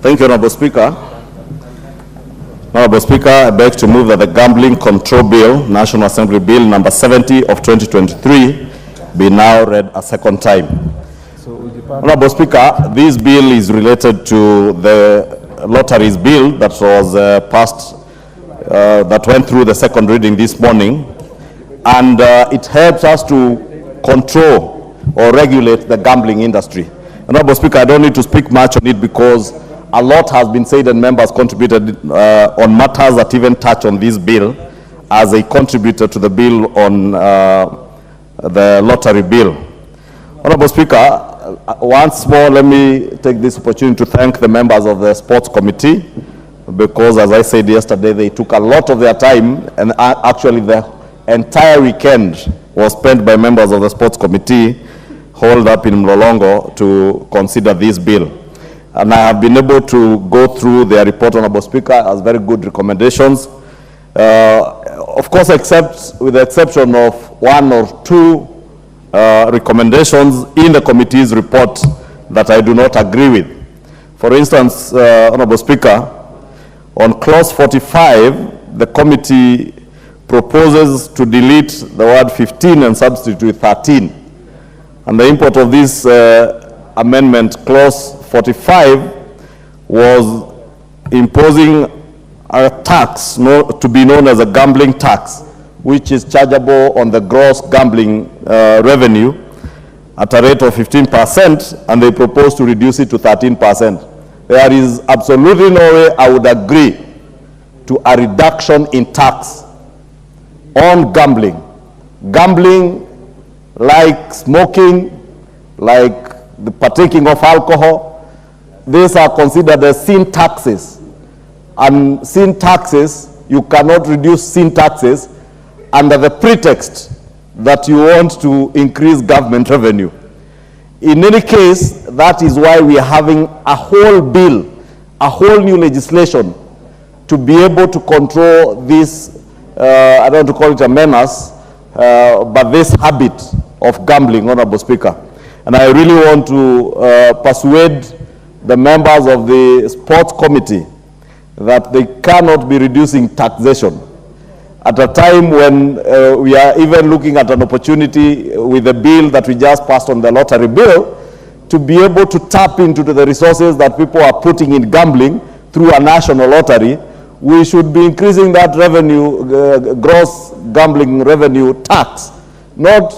Thank you, Honorable Speaker. Honorable Speaker, I beg to move that the Gambling Control Bill, National Assembly Bill number 70 of 2023, be now read a second time. Honorable Speaker, this bill is related to the lotteries bill that was passed, that went through the second reading this morning, and it helps us to control or regulate the gambling industry. Honorable Speaker, I don't need to speak much on it because a lot has been said and members contributed on matters that even touch on this bill as a contributor to the bill on the lottery bill. Honorable Speaker, once more, let me take this opportunity to thank the members of the Sports Committee because, as I said yesterday, they took a lot of their time, and actually the entire weekend was spent by members of the Sports Committee holed up in Mlolongo to consider this bill. And I have been able to go through their report, Honorable Speaker, as very good recommendations. Of course, except with the exception of one or two recommendations in the committee's report that I do not agree with. For instance, Honorable Speaker, on clause 45, the committee proposes to delete the word 15 and substitute with 13. And the import of this amendment, clause 45, was imposing a tax to be known as a gambling tax, which is chargeable on the gross gambling revenue at a rate of 15%, and they propose to reduce it to 13%. There is absolutely no way I would agree to a reduction in tax on gambling. Gambling, like smoking, like the partaking of alcohol, these are considered as sin taxes. And sin taxes, you cannot reduce sin taxes under the pretext that you want to increase government revenue. In any case, that is why we are having a whole bill, a whole new legislation to be able to control this, I don't want to call it a menace, but this habit of gambling, Honorable Speaker. And I really want to persuade the members of the Sports Committee that they cannot be reducing taxation at a time when we are even looking at an opportunity with the bill that we just passed on the lottery bill to be able to tap into the resources that people are putting in gambling through a national lottery. We should be increasing that revenue, gross gambling revenue tax, not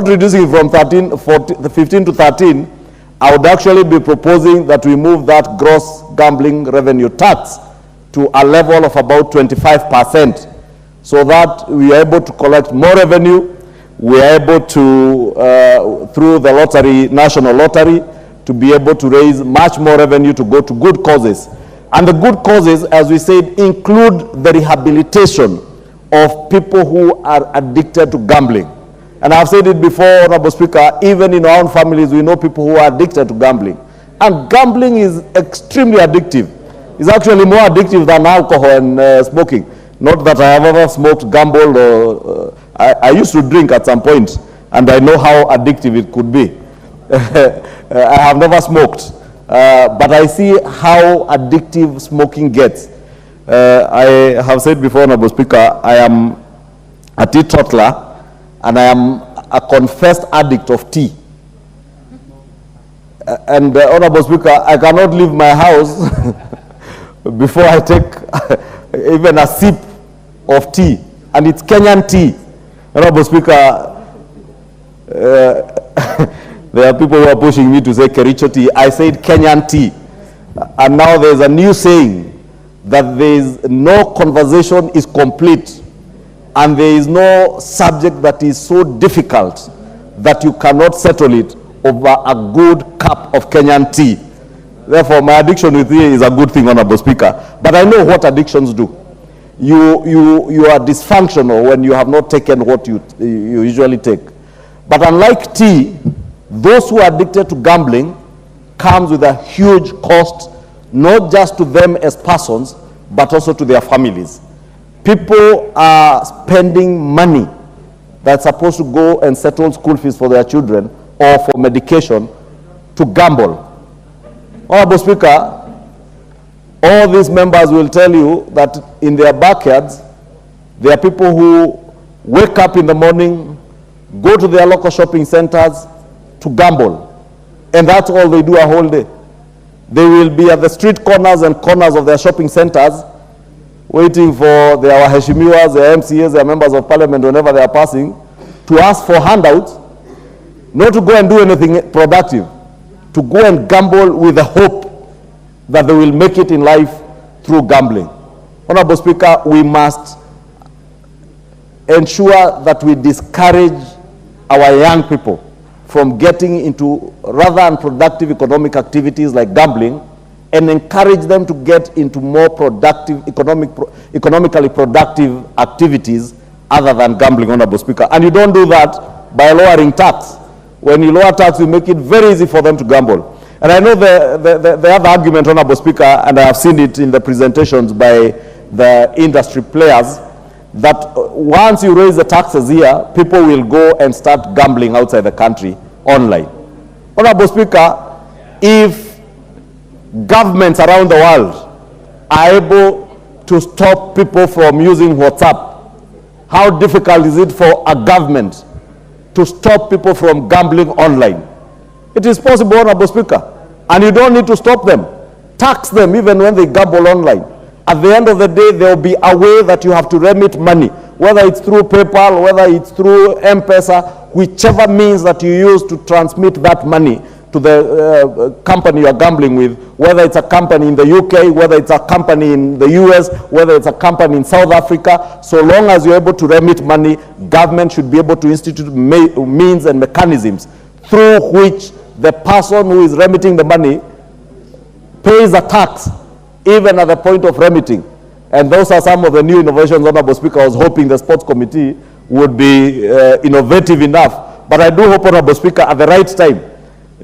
reducing it from 15 to 13. I would actually be proposing that we move that gross gambling revenue tax to a level of about 25%, so that we are able to collect more revenue. We are able to, through the lottery, national lottery, to be able to raise much more revenue to go to good causes. And the good causes, as we said, include the rehabilitation of people who are addicted to gambling. And I've said it before, Honorable Speaker, even in our own families, we know people who are addicted to gambling. And gambling is extremely addictive. It's actually more addictive than alcohol and smoking. Not that I have ever smoked, gambled, or I used to drink at some point, and I know how addictive it could be. I have never smoked, but I see how addictive smoking gets. I have said before, Honorable Speaker, I am a teetotaler, and I am a confessed addict of tea. And Honorable Speaker, I cannot leave my house before I take even a sip of tea, and it's Kenyan tea. Honorable Speaker, there are people who are pushing me to say Kericho tea. I said Kenyan tea. And now there's a new saying that there is no conversation is complete, and there is no subject that is so difficult that you cannot settle it over a good cup of Kenyan tea. Therefore, my addiction with tea is a good thing, Honorable Speaker. But I know what addictions do. You are dysfunctional when you have not taken what you usually take. But unlike tea, those who are addicted to gambling comes with a huge cost, not just to them as persons, but also to their families. People are spending money that's supposed to go and settle school fees for their children or for medication to gamble. Honorable Speaker, All these members will tell you that in their backyards, there are people who wake up in the morning, go to their local shopping centers to gamble. And that's all they do a whole day. They will be at the street corners and corners of their shopping centers, waiting for their waheshimiwas, their MCAs, their members of parliament, whenever they are passing, to ask for handouts, not to go and do anything productive, to go and gamble with the hope that they will make it in life through gambling. Honorable Speaker, we must ensure that we discourage our young people from getting into rather unproductive economic activities like gambling, and encourage them to get into more productive, economically productive activities other than gambling, Honorable Speaker. And you don't do that by lowering tax. When you lower tax, you make it very easy for them to gamble. And I know the other argument, Honorable Speaker, and I have seen it in the presentations by the industry players, that once you raise the taxes here, people will go and start gambling outside the country online. Honorable Speaker, if governments around the world are able to stop people from using WhatsApp, how difficult is it for a government to stop people from gambling online? It is possible, Honorable Speaker, and you don't need to stop them. Tax them even when they gamble online. At the end of the day, there will be a way that you have to remit money, whether it's through PayPal, whether it's through Pesa, whichever means that you use to transmit that money to the company you are gambling with, whether it's a company in the UK, whether it's a company in the US, whether it's a company in South Africa. So long as you're able to remit money, government should be able to institute means and mechanisms through which the person who is remitting the money pays a tax even at the point of remitting. And those are some of the new innovations, Honorable Speaker. I was hoping the sports committee would be innovative enough. But I do hope, Honorable Speaker, at the right time,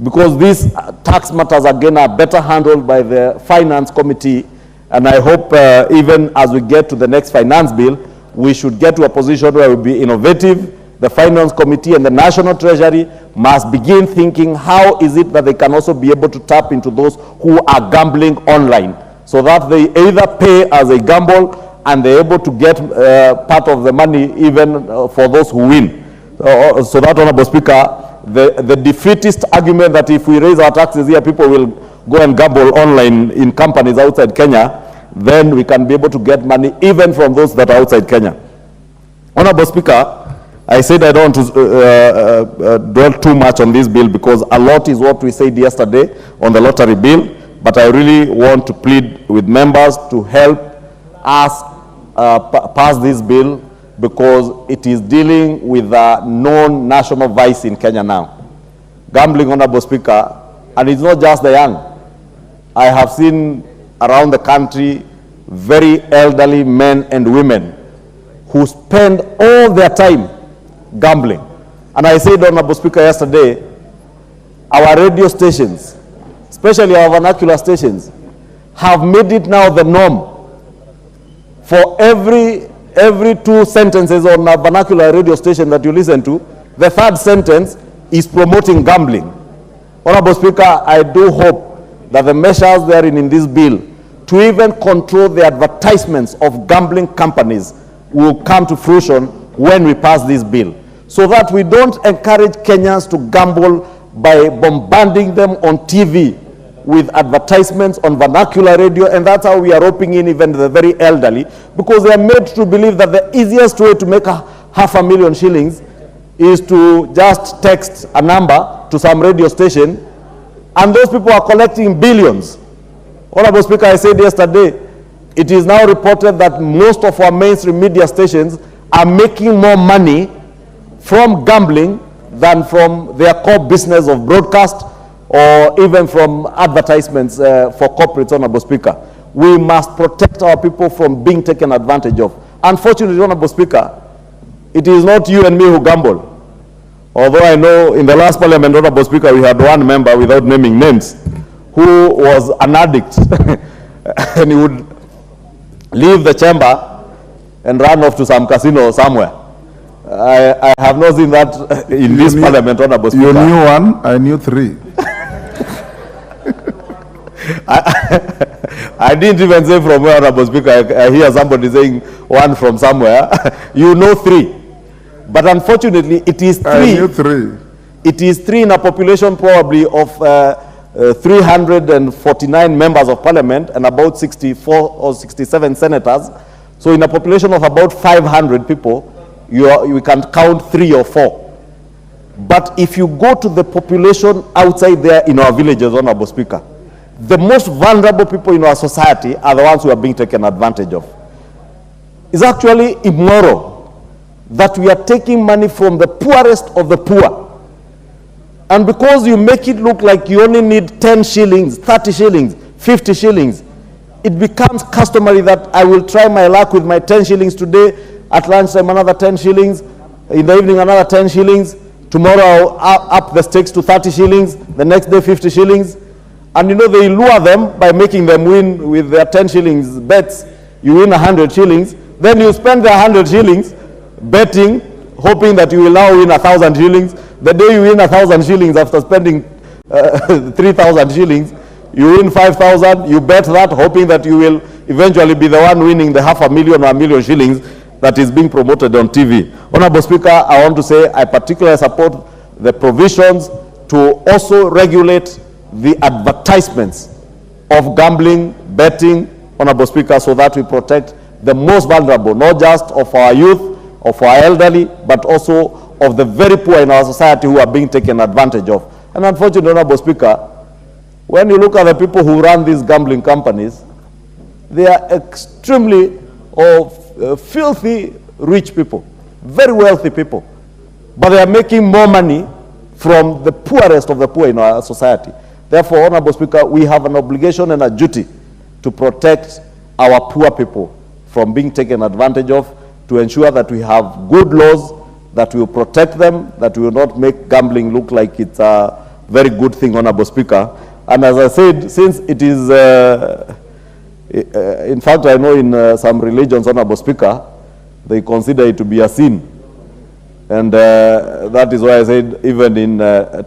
because these tax matters, again, are better handled by the finance committee. And I hope even as we get to the next finance bill, we should get to a position where we'll be innovative. The finance committee and the national treasury must begin thinking, how is it that they can also be able to tap into those who are gambling online, so that they either pay as a gamble and they're able to get part of the money even for those who win. So that, Honorable Speaker, the defeatist argument that if we raise our taxes here, people will go and gamble online in companies outside Kenya, then we can be able to get money even from those that are outside Kenya. Honorable Speaker, I said I don't want to dwell too much on this bill because a lot is what we said yesterday on the lottery bill, but I really want to plead with members to help us pass this bill because it is dealing with a known national vice in Kenya now. Gambling, Honorable Speaker, and it's not just the young. I have seen around the country very elderly men and women who spend all their time gambling. And I said, Honorable Speaker, yesterday, our radio stations, especially our vernacular stations, have made it now the norm. For every 2 sentences on a vernacular radio station that you listen to, the third sentence is promoting gambling. Honorable Speaker, I do hope that the measures therein in this bill to even control the advertisements of gambling companies will come to fruition when we pass this bill, so that we don't encourage Kenyans to gamble by bombarding them on TV with advertisements on vernacular radio, and that's how we are roping in even the very elderly, because they are made to believe that the easiest way to make $500,000 shillings is to just text a number to some radio station, and those people are collecting billions. Honorable Speaker, I said yesterday, it is now reported that most of our mainstream media stations are making more money from gambling than from their core business of broadcast or even from advertisements for corporates, Honorable Speaker. We must protect our people from being taken advantage of. Unfortunately, Honorable Speaker, it is not you and me who gamble. Although I know in the last parliament, Honorable Speaker, we had one member, without naming names, who was an addict and he would leave the chamber and run off to some casino somewhere. I have not seen that in this parliament, Honorable Speaker. You knew one, I knew 3. I didn't even say from where, Honorable Speaker. I hear somebody saying one from somewhere. You know 3. But unfortunately, it is 3. I knew 3. It is 3 in a population probably of 349 members of parliament and about 64 or 67 senators. So in a population of about 500 people, you can count 3 or 4. But if you go to the population outside there in our villages, Honorable Speaker, the most vulnerable people in our society are the ones who are being taken advantage of. It's actually immoral that we are taking money from the poorest of the poor. And because you make it look like you only need 10 shillings, 30 shillings, 50 shillings, it becomes customary that I will try my luck with my 10 shillings today, at lunchtime another 10 shillings, in the evening another 10 shillings, tomorrow I'll up the stakes to 30 shillings, the next day 50 shillings. And you know, they lure them by making them win with their 10 shillings bets. You win 100 shillings, then you spend the 100 shillings betting, hoping that you will now win 1,000 shillings. The day you win 1,000 shillings after spending 3,000 shillings, you win 5,000, you bet that, hoping that you will eventually be the one winning the 500,000 or 1,000,000 shillings that is being promoted on TV. Honorable Speaker, I want to say I particularly support the provisions to also regulate the advertisements of gambling, betting, Honorable Speaker, so that we protect the most vulnerable, not just of our youth, of our elderly, but also of the very poor in our society who are being taken advantage of. And unfortunately, Honorable Speaker, when you look at the people who run these gambling companies, they are extremely filthy rich people, very wealthy people, but they are making more money from the poorest of the poor in our society. Therefore, Honorable Speaker, we have an obligation and a duty to protect our poor people from being taken advantage of, to ensure that we have good laws that will protect them, that will not make gambling look like it's a very good thing, Honorable Speaker. And as I said, since it is, in fact, I know in some religions, Honorable Speaker, they consider it to be a sin. And that is why I said, even in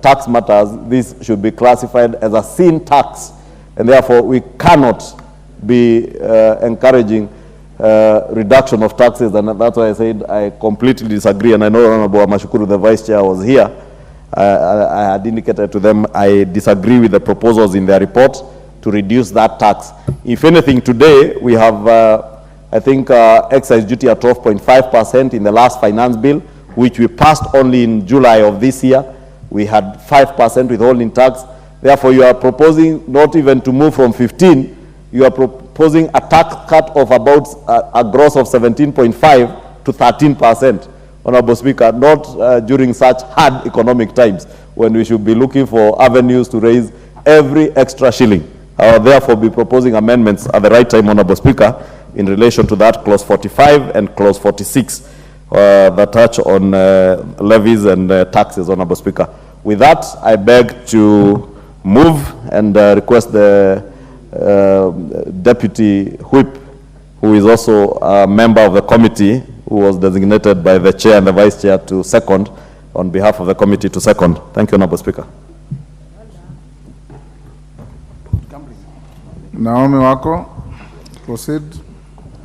tax matters, this should be classified as a sin tax. And therefore, we cannot be encouraging reduction of taxes. And that's why I said I completely disagree. And I know Honorable Amashukuru, the Vice Chair, was here. I had indicated to them I disagree with the proposals in their report to reduce that tax. If anything, today we have, I think, excise duty at 12.5% in the last finance bill, which we passed only in July of this year. We had 5% withholding tax. Therefore, you are proposing not even to move from 15, you are proposing a tax cut of about a gross of 17.5 to 13%. Honorable Speaker, not during such hard economic times when we should be looking for avenues to raise every extra shilling. I will therefore be proposing amendments at the right time, Honorable Speaker, in relation to that clause 45 and clause 46 that touch on levies and taxes, Honorable Speaker. With that, I beg to move and request the Deputy Whip, who is also a member of the committee, who was designated by the Chair and the Vice Chair to second, on behalf of the committee to second. Thank you, Honorable Speaker. Naomi Wako, proceed.